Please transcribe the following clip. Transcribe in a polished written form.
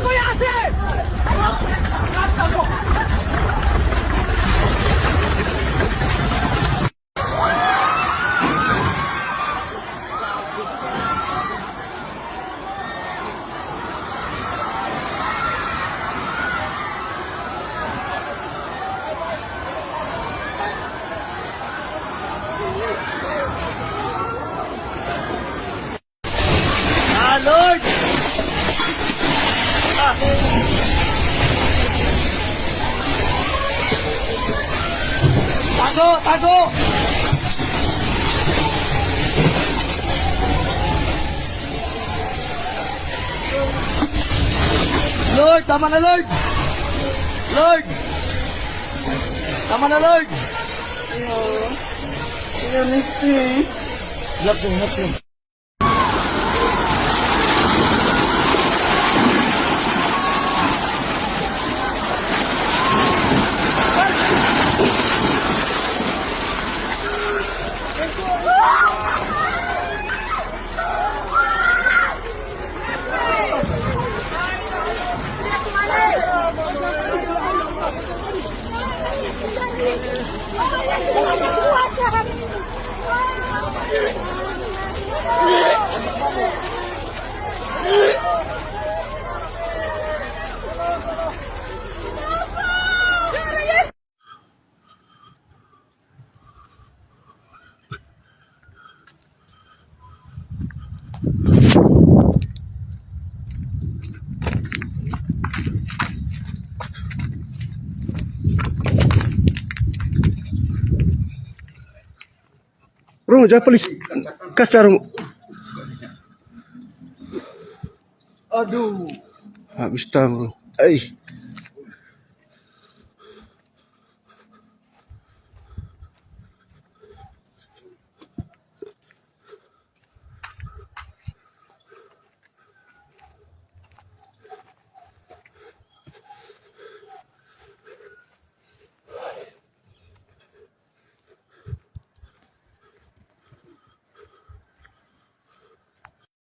mo Yasin! Kasa mo! Lord! Tago! Tago! Lord! Tama na, Lord! Lord! Tama na, Lord! Relax yun, relax yun. Bro, jangan polis kacar mo. Aduh. Habis tahu bro. Ay.